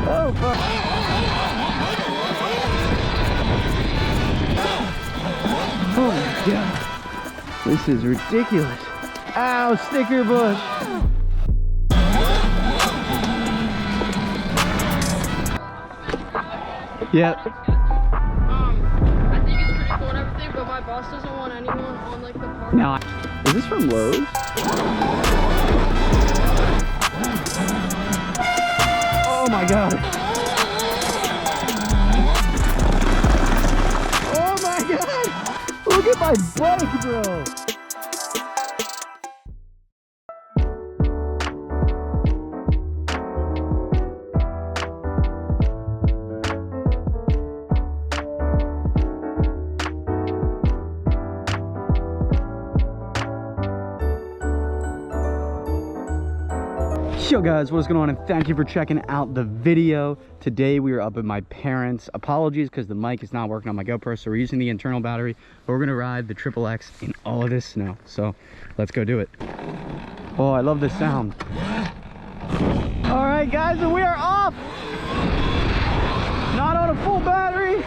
Oh, fuck. Oh my god. This is ridiculous. Ow, sticker bush. Yep. I think it's pretty cool and everything, but my boss doesn't want anyone on like the park. Now, is this from Lowe's? Oh my god. Oh my god. Look at my bike, bro. Yo guys, what's going on, and thank you for checking out the video. Today we are up at my parents'. Apologies because the mic is not working on my GoPro, so we're using the internal battery, but we're gonna ride the XXX in all of this snow. So let's go do it. Oh, I love this sound. All right guys, and we are off. Not on a full battery.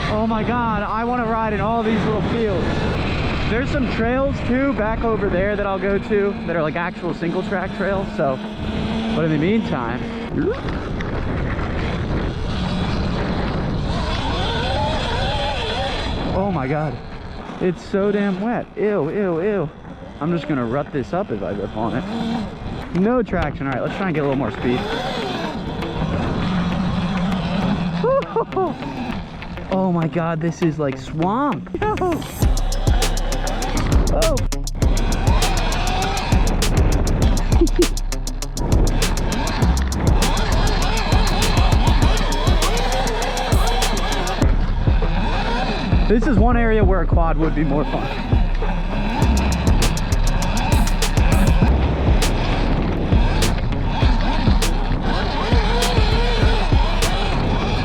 Oh my god, I want to ride in all these little fields. There's some trails too back over there that I'll go to that are like actual single track trails. So, but in the meantime, oh my god, it's so damn wet. Ew, ew, ew. I'm just gonna rut this up if I rip on it. No traction. All right, let's try and get a little more speed. Oh my god, this is like swamp. Yo. Oh. This is one area where a quad would be more fun.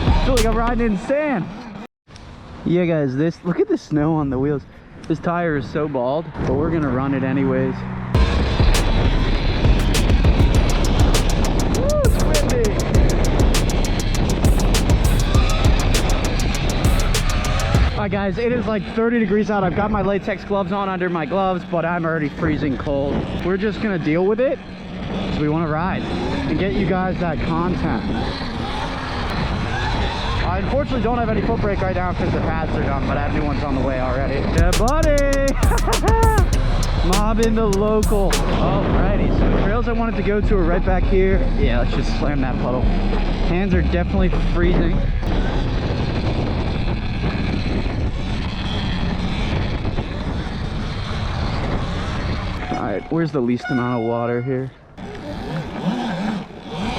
I feel like I'm riding in sand. Yeah guys, look at the snow on the wheels. This tire is so bald, but we're gonna run it anyways. Woo, it's windy. Alright guys, it is like 30 degrees out. I've got my latex gloves on under my gloves, but I'm already freezing cold. We're just gonna deal with it because we want to ride and get you guys that content. I unfortunately don't have any foot brake right now because the pads are done, but I have new ones on the way already. Yeah, buddy! Mobbing the local. Alrighty, so the trails I wanted to go to are right back here. Yeah, let's just slam that puddle. Hands are definitely freezing. Alright, where's the least amount of water here?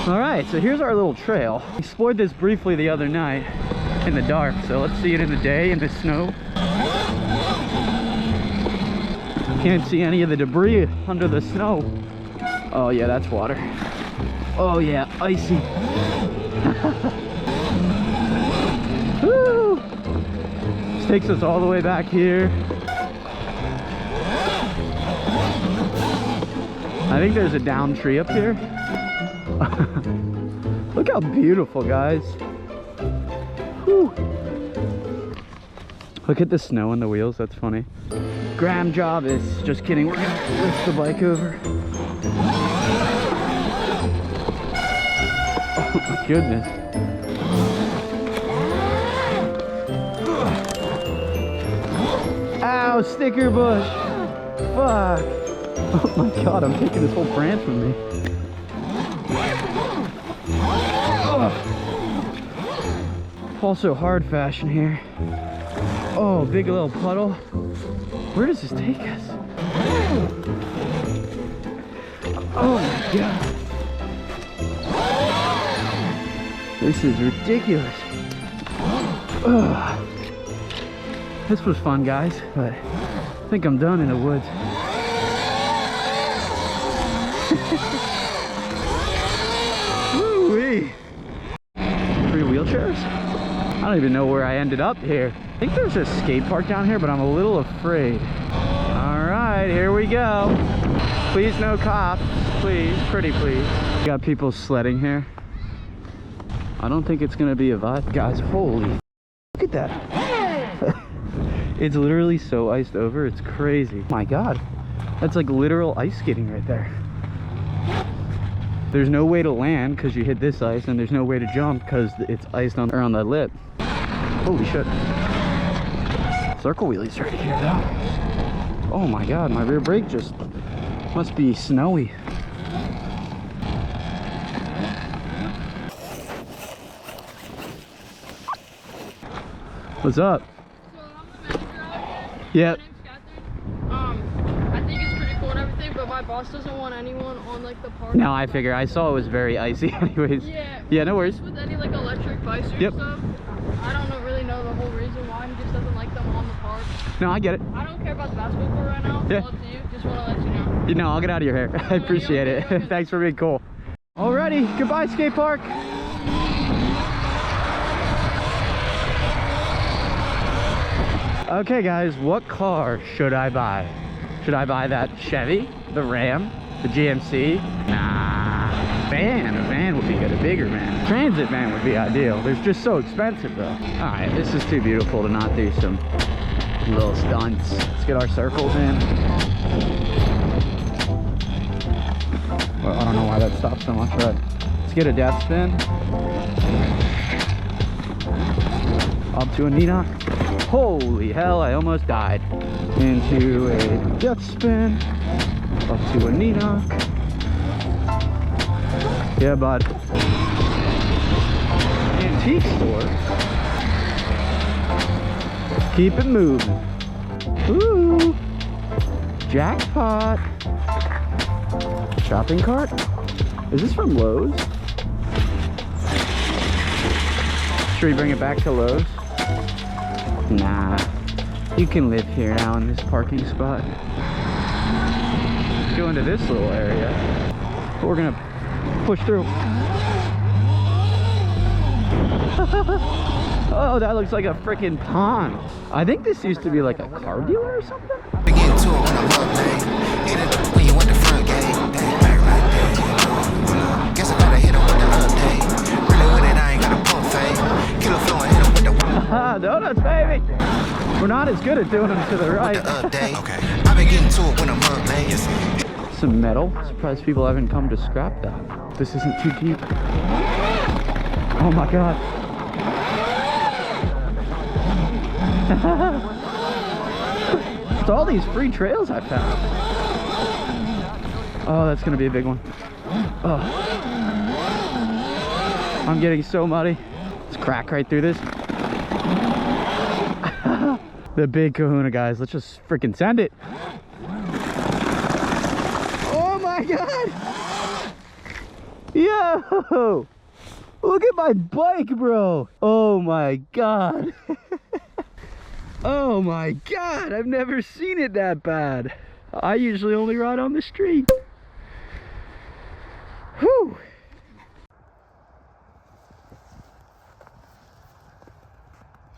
Alright, so here's our little trail. We explored this briefly the other night in the dark, so let's see it in the day in the snow. Can't see any of the debris under the snow. Oh yeah, that's water. Oh yeah, icy. Woo! This takes us all the way back here. I think there's a downed tree up here. Look how beautiful, guys. Whew. Look at the snow on the wheels. That's funny. Graham job is just kidding. We're gonna lift the bike over. Oh my goodness. Ow, sticker bush. Fuck. Oh my god, I'm taking this whole branch with me. Also hard fashion here. Oh, big little puddle. Where does this take us? Oh my god. This is ridiculous. Ugh. This was fun, guys, but I think I'm done in the woods. Woo-wee. 3 wheelchairs? I don't even know where I ended up here. I think there's a skate park down here, but I'm a little afraid. All right, here we go. Please no cops. please, pretty please. Got people sledding here. I don't think it's gonna be a vibe. Guys, holy, look at that. It's literally so iced over, it's crazy. My God, that's like literal ice skating right there. There's no way to land because you hit this ice, and there's no way to jump because it's iced on the lip. Holy shit. Circle wheelies right here though. Oh my God, my rear brake just must be snowy. What's up? So I'm the manager out here. Yep. My name's Catherine. I think it's pretty cool and everything, but my boss doesn't want anyone on like the park. No, I figure. I saw it was very icy anyways. Yeah. Yeah, no worries. With any like electric bikes or Yep. stuff. I don't really know the whole reason why. He just doesn't like them on the park. No, I get it. I don't care about the basketball court right now. Yeah. It's all up to you. Just want to let you know. You know, I'll get out of your hair. I appreciate it. Thanks for being cool. Alrighty, goodbye skate park. Okay guys, what car should I buy? Should I buy that Chevy, the Ram, the GMC? Nah, a van would be good, a bigger van. Transit van would be ideal. They're just so expensive though. Alright, this is too beautiful to not do some little stunts. Let's get our circles in. Well, I don't know why that stopped so much, but let's get a death spin. Up to a knee knock. Holy hell, I almost died. Into a death spin. Up to a knee knock. Yeah, bud. Antique store. Keep it moving. Ooh. Jackpot. Shopping cart? Is this from Lowe's? Should we bring it back to Lowe's? Nah, you can live here now in this parking spot. Let's go into this little area. But we're gonna push through. Oh, that looks like a freaking pond. I think this used to be like a car dealer or something. Begin to it when I'm up, man. Hit it when you want the front gate. Guess I gotta hit him with the update. Really with it, I ain't got a pump fade. Killer flow and hit him with the Donuts, baby. We're not as good at doing them to the right. update. Okay. I been getting to it when I'm up, man. Some metal. Surprised people haven't come to scrap that. This isn't too deep. Oh my God. It's all these free trails I found. Oh, that's gonna be a big one. Oh. I'm getting so muddy. Let's crack right through this. The big kahuna, guys. Let's just freaking send it. Oh my God. Yo, look at my bike, bro. Oh my God. Oh my God, I've never seen it that bad. I usually only ride on the street. Whew.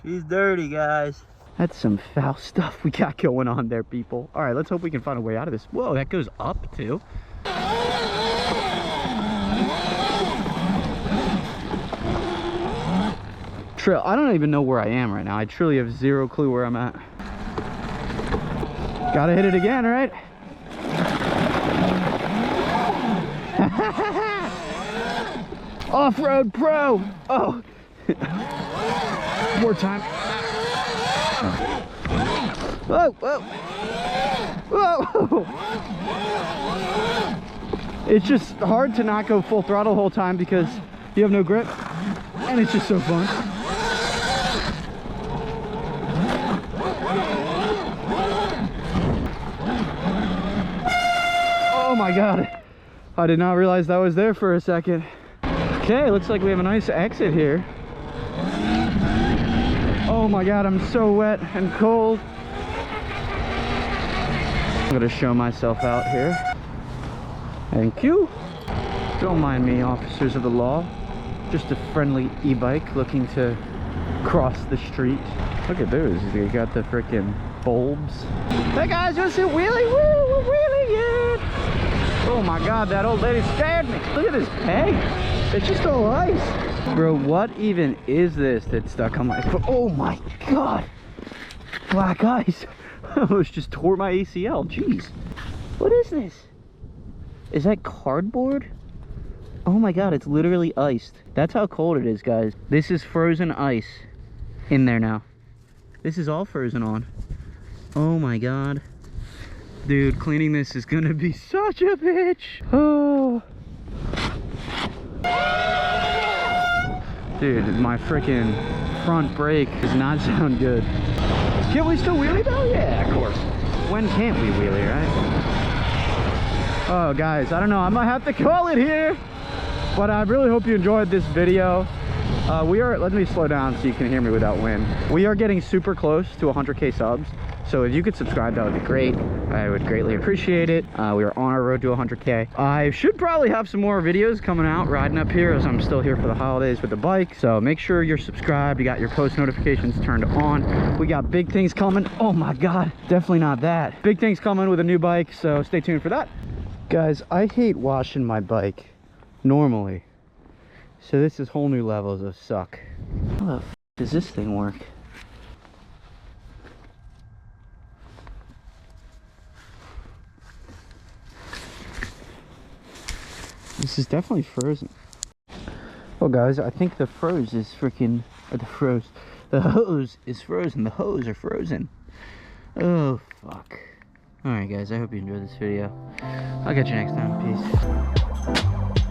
She's dirty, guys. That's some foul stuff we got going on there, people. All right, let's hope we can find a way out of this. Whoa, that goes up too. Trail, I don't even know where I am right now. I truly have zero clue where I'm at. Gotta hit it again, right? Off-road pro. Oh. More time. Whoa, whoa. Whoa. It's just hard to not go full throttle the whole time because you have no grip. And it's just so fun. Oh my God. I did not realize that was there for a second. Okay, looks like we have a nice exit here. Oh my God, I'm so wet and cold. I'm gonna show myself out here. Thank you. Don't mind me, officers of the law. Just a friendly e-bike looking to cross the street. Look at those, they got the freaking bulbs. Hey guys, you wanna see a wheelie? Woo, we're wheeling it! Oh my God, that old lady scared me. Look at this peg. It's just all ice. Bro, what even is this that's stuck on my foot? Oh my God. Black ice. I almost just tore my ACL. Jeez. What is this? Is that cardboard? Oh my God, it's literally iced. That's how cold it is, guys. This is frozen ice in there now. This is all frozen on. Oh my God. Dude, cleaning this is gonna be such a bitch. Oh. Dude, my freaking front brake does not sound good. Can we still wheelie though? Yeah, of course. When can't we wheelie, right? Oh, guys, I don't know. I might have to call it here. But I really hope you enjoyed this video. Let me slow down so you can hear me without wind. We are getting super close to 100K subs. So if you could subscribe, that would be great. I would greatly appreciate it. We are on our road to 100K. I should probably have some more videos coming out riding up here, as I'm still here for the holidays with the bike. So make sure you're subscribed. You got your post notifications turned on. We got big things coming. Oh my God, definitely not that. Big things coming with a new bike, so stay tuned for that. Guys, I hate washing my bike normally. So this is whole new levels of suck. How the f does this thing work? This is definitely frozen. Well guys, I think the froze is freaking, or the hose is frozen. The hose are frozen. Oh fuck. Alright guys, I hope you enjoyed this video. I'll catch you next time. Peace.